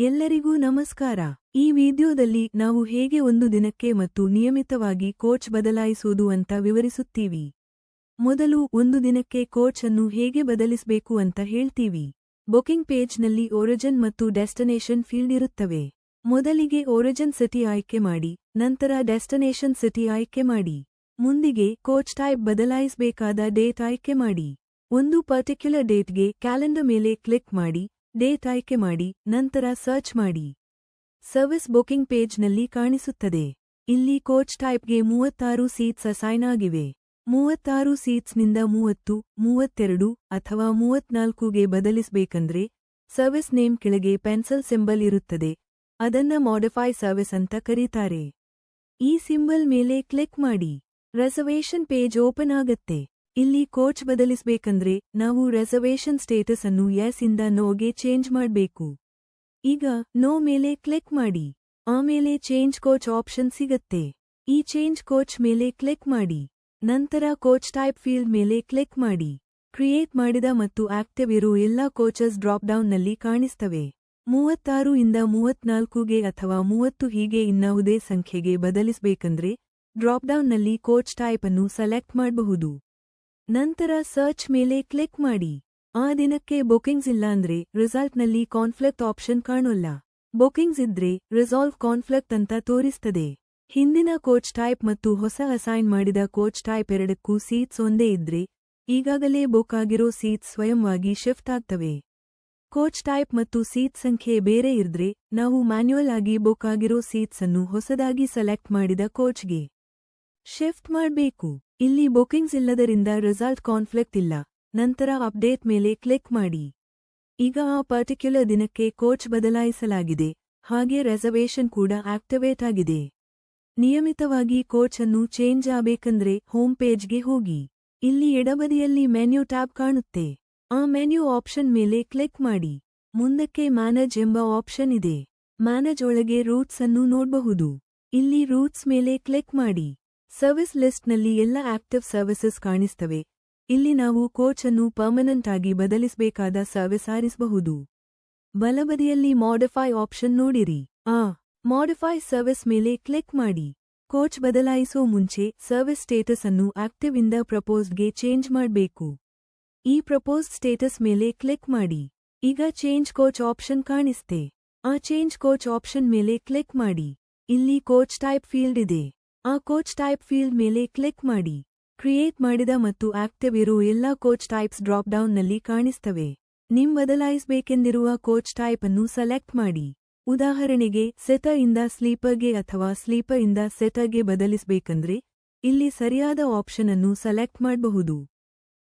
ಎಲ್ಲರಿಗೂ ನಮಸ್ಕಾರ. ಈ ವಿಡಿಯೋದಲ್ಲಿ ನಾವು ಹೇಗೆ ಒಂದು ದಿನಕ್ಕೆ ಮತ್ತು ನಿಯಮಿತವಾಗಿ ಕೋಚ್ ಬದಲಾಯಿಸೋದು ಅಂತ ವಿವರಿಸುತ್ತೀವಿ. ಮೊದಲು ಒಂದು ದಿನಕ್ಕೆ ಕೋಚ್ ಅನ್ನು ಹೇಗೆ ಬದಲಿಸಬೇಕು ಅಂತ ಹೇಳ್ತೀವಿ. ಬುಕಿಂಗ್ ಪೇಜ್ನಲ್ಲಿ ಒರಿಜಿನ್ ಮತ್ತು ಡೆಸ್ಟಿನೇಷನ್ ಫೀಲ್ಡ್ ಇರುತ್ತವೆ. ಮೊದಲಿಗೆ ಒರಿಜಿನ್ ಸಿಟಿ ಆಯ್ಕೆ ಮಾಡಿ, ನಂತರ ಡೆಸ್ಟಿನೇಷನ್ ಸಿಟಿ ಆಯ್ಕೆ ಮಾಡಿ. ಮುಂದಿಗೆ ಕೋಚ್ ಟೈಪ್ ಬದಲಾಯಿಸಬೇಕಾದ ಡೇಟ್ ಆಯ್ಕೆ ಮಾಡಿ. ಒಂದು ಪರ್ಟಿಕ್ಯುಲರ್ ಡೇಟ್ಗೆ ಕ್ಯಾಲೆಂಡರ್ ಮೇಲೆ ಕ್ಲಿಕ್ ಮಾಡಿ, ಡೇಟ್ ಆಯ್ಕೆ ಮಾಡಿ, ನಂತರ ಸರ್ಚ್ ಮಾಡಿ. ಸರ್ವಿಸ್ ಬುಕಿಂಗ್ ಪೇಜ್ನಲ್ಲಿ ಕಾಣಿಸುತ್ತದೆ. ಇಲ್ಲಿ ಕೋಚ್ ಟೈಪ್ಗೆ 36 ಸೀಟ್ಸ್ ಅಸೈನ್ ಆಗಿವೆ. 36 ಸೀಟ್ಸ್ನಿಂದ 30, 32 ಅಥವಾ 34ಗೆ ಬದಲಿಸಬೇಕಂದ್ರೆ ಸರ್ವಿಸ್ ನೇಮ್ ಕೆಳಗೆ ಪೆನ್ಸಿಲ್ ಸಿಂಬಲ್ ಇರುತ್ತದೆ. ಅದನ್ನ ಮಾಡಿಫೈ ಸರ್ವಿಸ್ ಅಂತ ಕರೀತಾರೆ. ಈ ಸಿಂಬಲ್ ಮೇಲೆ ಕ್ಲಿಕ್ ಮಾಡಿ. ರಿಸರ್ವೇಶನ್ ಪೇಜ್ ಓಪನ್ ಆಗತ್ತೆ. ಇಲ್ಲಿ ಕೋಚ್ ಬದಲಿಸಬೇಕಂದ್ರೆ ನಾವು ರಿಸರ್ವೇಶನ್ ಸ್ಟೇಟಸ್ ಅನ್ನು ಯೆಸ್ ಇಂದ ನೋಗೆ ಚೇಂಜ್ ಮಾಡಬೇಕು. ಈಗ ನೋ ಮೇಲೆ ಕ್ಲಿಕ್ ಮಾಡಿ. ಆಮೇಲೆ ಚೇಂಜ್ ಕೋಚ್ ಆಪ್ಷನ್ ಸಿಗತ್ತೆ. ಈ ಚೇಂಜ್ ಕೋಚ್ ಮೇಲೆ ಕ್ಲಿಕ್ ಮಾಡಿ. ನಂತರ ಕೋಚ್ ಟೈಪ್ ಫೀಲ್ಡ್ ಮೇಲೆ ಕ್ಲಿಕ್ ಮಾಡಿ. ಕ್ರಿಯೇಟ್ ಮಾಡಿದ ಮತ್ತು ಆಕ್ಟಿವ್ ಇರೋ ಎಲ್ಲಾ ಕೋಚಸ್ ಡ್ರಾಪ್ ಡೌನ್ನಲ್ಲಿ ಕಾಣಿಸ್ತವೆ. 36 ಇಂದ 34ಗೆ ಅಥವಾ 30 ಹೀಗೆ ಇನ್ನಾವುದೇ ಸಂಖ್ಯೆಗೆ ಬದಲಿಸಬೇಕಂದ್ರೆ ಡ್ರಾಪ್ ಡೌನ್ನಲ್ಲಿ ಕೋಚ್ ಟೈಪ್ ಅನ್ನು ಸೆಲೆಕ್ಟ್ ಮಾಡಬಹುದು. ನಂತರ ಸರ್ಚ್ ಮೇಲೆ ಕ್ಲಿಕ್ ಮಾಡಿ. ಆ ದಿನಕ್ಕೆ ಬುಕಿಂಗ್ಸ್ ಇಲ್ಲಾಂದ್ರೆ ರಿಸಲ್ಟ್ನಲ್ಲಿ ಕಾನ್ಫ್ಲಿಕ್ಟ್ ಆಪ್ಷನ್ ಕಾಣೋಲ್ಲ. ಬುಕಿಂಗ್ಸ್ ಇದ್ರೆ ರಿಸಾಲ್ವ್ ಕಾನ್ಫ್ಲಿಕ್ಟ್ ಅಂತ ತೋರಿಸ್ತದೆ. ಹಿಂದಿನ ಕೋಚ್ ಟೈಪ್ ಮತ್ತು ಹೊಸ ಅಸೈನ್ ಮಾಡಿದ ಕೋಚ್ ಟೈಪ್ ಎರಡಕ್ಕೂ ಸೀಟ್ಸ್ ಒಂದೇ ಇದ್ರೆ ಈಗಾಗಲೇ ಬುಕ್ ಆಗಿರೋ ಸೀಟ್ಸ್ ಸ್ವಯಂವಾಗಿ ಶಿಫ್ಟ್ ಆಗ್ತವೆ. ಕೋಚ್ ಟೈಪ್ ಮತ್ತು ಸೀಟ್ ಸಂಖ್ಯೆ ಬೇರೆ ಇದ್ರೆ ನಾವು ಮ್ಯಾನ್ಯುಯಲ್ ಆಗಿ ಬುಕ್ ಆಗಿರೋ ಸೀಟ್ಸ್ ಅನ್ನು ಹೊಸದಾಗಿ ಸೆಲೆಕ್ಟ್ ಮಾಡಿದ ಕೋಚ್ಗೆ ಶಿಫ್ಟ್ ಮಾಡಬೇಕು. ಇಲ್ಲಿ ಬುಕಿಂಗ್ಸ್ ಇಲ್ಲದರಿಂದ ರಿಸಲ್ಟ್ ಕಾನ್ಫ್ಲಿಕ್ಟ್ ಇಲ್ಲ. ನಂತರ ಅಪ್ಡೇಟ್ ಮೇಲೆ ಕ್ಲಿಕ್ ಮಾಡಿ. ಈಗ ಆ ಪರ್ಟಿಕ್ಯುಲರ್ ದಿನಕ್ಕೆ ಕೋಚ್ ಬದಲಾಯಿಸಲಾಗಿದೆ, ಹಾಗೆ ರಿಸರ್ವೇಶನ್ ಕೂಡ ಆಕ್ಟಿವೇಟ್ ಆಗಿದೆ. ನಿಯಮಿತವಾಗಿ ಕೋಚ್ ಅನ್ನು ಚೇಂಜ್ ಆಗಬೇಕಂದ್ರೆ ಹೋಮ್ ಪೇಜ್ಗೆ ಹೋಗಿ. ಇಲ್ಲಿ ಎಡಬದಿಯಲ್ಲಿ ಮೆನ್ಯೂ ಟ್ಯಾಬ್ ಕಾಣುತ್ತೆ. ಆ ಮೆನ್ಯೂ ಆಪ್ಷನ್ ಮೇಲೆ ಕ್ಲಿಕ್ ಮಾಡಿ. ಮುಂದಕ್ಕೆ ಮ್ಯಾನೇಜ್ ಎಂಬ ಆಪ್ಷನ್ ಇದೆ. ಮ್ಯಾನೇಜ್ ಒಳಗೆ ರೂಟ್ಸ್ ಅನ್ನು ನೋಡಬಹುದು. ಇಲ್ಲಿ ರೂಟ್ಸ್ ಮೇಲೆ ಕ್ಲಿಕ್ ಮಾಡಿ. ಸರ್ವಿಸ್ ಲಿಸ್ಟ್ನಲ್ಲಿ ಎಲ್ಲ ಆಕ್ಟಿವ್ ಸರ್ವಿಸಸ್ ಕಾಣಿಸ್ತವೆ. ಇಲ್ಲಿ ನಾವು ಕೋಚ್ ಅನ್ನು ಪರ್ಮನೆಂಟ್ ಆಗಿ ಬದಲಿಸಬೇಕಾದ ಸರ್ವಿಸ್ ಆರಿಸಬಹುದು. ಬಲಬದಿಯಲ್ಲಿ ಮಾಡಿಫೈ ಆಪ್ಷನ್ ನೋಡಿರಿ. ಮಾಡಿಫೈ ಸರ್ವಿಸ್ ಮೇಲೆ ಕ್ಲಿಕ್ ಮಾಡಿ. ಕೋಚ್ ಬದಲಾಯಿಸೋ ಮುಂಚೆ ಸರ್ವಿಸ್ ಸ್ಟೇಟಸ್ ಅನ್ನು ಆಕ್ಟಿವ್ ಇಂದ ಪ್ರಪೋಸ್ಡ್ಗೆ ಚೇಂಜ್ ಮಾಡಬೇಕು. ಈ ಪ್ರಪೋಸ್ಡ್ ಸ್ಟೇಟಸ್ ಮೇಲೆ ಕ್ಲಿಕ್ ಮಾಡಿ. ಈಗ ಚೇಂಜ್ ಕೋಚ್ ಆಪ್ಷನ್ ಕಾಣಿಸ್ತೆ. ಆ ಚೇಂಜ್ ಕೋಚ್ ಆಪ್ಷನ್ ಮೇಲೆ ಕ್ಲಿಕ್ ಮಾಡಿ. ಇಲ್ಲಿ ಕೋಚ್ ಟೈಪ್ ಫೀಲ್ಡ್ ಇದೆ. ಆ ಕೋಚ್ ಟೈಪ್ ಫೀಲ್ಡ್ ಮೇಲೆ ಕ್ಲಿಕ್ ಮಾಡಿ. ಕ್ರಿಯೇಟ್ ಮಾಡಿದ ಮತ್ತು ಆಕ್ಟಿವ್ ಇರೋ ಎಲ್ಲಾ ಕೋಚ್ ಟೈಪ್ಸ್ ಡ್ರಾಪ್ ಡೌನ್ನಲ್ಲಿ ಕಾಣಿಸ್ತವೆ. ಬದಲಾಯಿಸಬೇಕೆಂದಿರುವ ಕೋಚ್ ಟೈಪ್ ಅನ್ನು ಸೆಲೆಕ್ಟ್ ಮಾಡಿ. ಉದಾಹರಣೆಗೆ ಸೆಟರ್ ಇಂದ ಸ್ಲೀಪರ್ಗೆ ಅಥವಾ ಸ್ಲೀಪರ್ ಇಂದ ಸೆಟರ್ಗೆ ಬದಲಿಸಬೇಕಂದ್ರೆ ಇಲ್ಲಿ ಸರಿಯಾದ ಆಪ್ಷನ್ ಅನ್ನು ಸೆಲೆಕ್ಟ್ ಮಾಡಬಹುದು.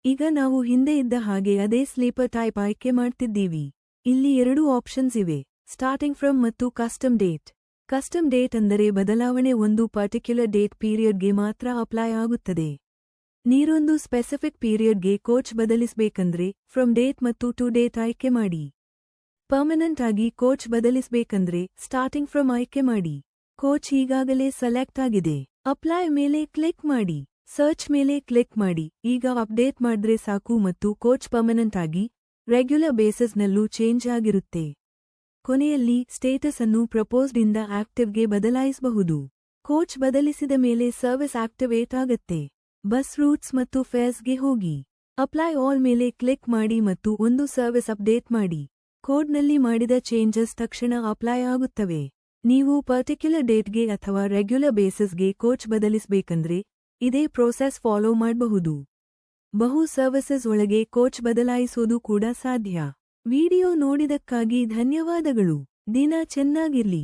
ಈಗ ನಾವು ಹಿಂದೆ ಇದ್ದ ಹಾಗೆ ಅದೇ ಸ್ಲೀಪರ್ ಟೈಪ್ ಆಯ್ಕೆ ಮಾಡ್ತಿದ್ದೀವಿ. ಇಲ್ಲಿ 2 ಆಪ್ಷನ್ಸ್ ಇವೆ, ಸ್ಟಾರ್ಟಿಂಗ್ ಫ್ರಮ್ ಮತ್ತು ಕಸ್ಟಮ್ ಡೇಟ್. ಕಸ್ಟಮ್ ಡೇಟ್ ಅಂದರೆ ಬದಲಾವಣೆ ಒಂದು ಪರ್ಟಿಕ್ಯುಲರ್ ಡೇಟ್ ಪೀರಿಯಡ್ಗೆ ಮಾತ್ರ ಅಪ್ಲೈ ಆಗುತ್ತದೆ. ನೀರೊಂದು ಸ್ಪೆಸಿಫಿಕ್ ಪೀರಿಯಡ್ಗೆ ಕೋಚ್ ಬದಲಿಸಬೇಕಂದ್ರೆ ಫ್ರಮ್ ಡೇಟ್ ಮತ್ತು ಟು ಡೇಟ್ ಆಯ್ಕೆ ಮಾಡಿ. ಪರ್ಮನೆಂಟ್ ಆಗಿ ಕೋಚ್ ಬದಲಿಸಬೇಕಂದ್ರೆ ಸ್ಟಾರ್ಟಿಂಗ್ ಫ್ರಮ್ ಆಯ್ಕೆ ಮಾಡಿ. ಕೋಚ್ ಈಗಾಗಲೇ ಸೆಲೆಕ್ಟ್ ಆಗಿದೆ. ಅಪ್ಲೈ ಮೇಲೆ ಕ್ಲಿಕ್ ಮಾಡಿ. ಸರ್ಚ್ ಮೇಲೆ ಕ್ಲಿಕ್ ಮಾಡಿ. ಈಗ ಅಪ್ಡೇಟ್ ಮಾಡಿದ್ರೆ ಸಾಕು ಮತ್ತು ಕೋಚ್ ಪರ್ಮನೆಂಟ್ ಆಗಿ ರೆಗ್ಯುಲರ್ ಬೇಸಿಸ್ನಲ್ಲೂ ಚೇಂಜ್ ಆಗಿರುತ್ತೆ. ಕೊನೆಯಲ್ಲಿ ಸ್ಟೇಟಸ್ ಅನ್ನು ಪ್ರಪೋಸ್ಡ್ ಇಂದ ಆಕ್ಟಿವ್ಗೆ ಬದಲಾಯಿಸಬಹುದು. ಕೋಚ್ ಬದಲಿಸಿದ ಮೇಲೆ ಸರ್ವಿಸ್ ಆಕ್ಟಿವೇಟ್ ಆಗತ್ತೆ. ಬಸ್ ರೂಟ್ಸ್ ಮತ್ತು ಫೇರ್ಸ್ಗೆ ಹೋಗಿ. ಅಪ್ಲೈ ಆಲ್ ಮೇಲೆ ಕ್ಲಿಕ್ ಮಾಡಿ ಮತ್ತು ಒಂದು ಸರ್ವಿಸ್ ಅಪ್ಡೇಟ್ ಮಾಡಿ. ಕೋಡ್ನಲ್ಲಿ ಮಾಡಿದ ಚೇಂಜಸ್ ತಕ್ಷಣ ಅಪ್ಲೈ ಆಗುತ್ತವೆ. ನೀವು ಪರ್ಟಿಕ್ಯುಲರ್ ಡೇಟ್ಗೆ ಅಥವಾ ರೆಗ್ಯುಲರ್ ಬೇಸಿಸ್ಗೆ ಕೋಚ್ ಬದಲಿಸಬೇಕಂದ್ರೆ ಇದೇ ಪ್ರೋಸೆಸ್ ಫಾಲೋ ಮಾಡಬಹುದು. ಬಹು ಸರ್ವಿಸಸ್ ಒಳಗೆ ಕೋಚ್ ಬದಲಾಯಿಸೋದು ಕೂಡ ಸಾಧ್ಯ. ವಿಡಿಯೋ ನೋಡಿದಕ್ಕಾಗಿ ಧನ್ಯವಾದಗಳು. ದಿನ ಚೆನ್ನಾಗಿರ್ಲಿ.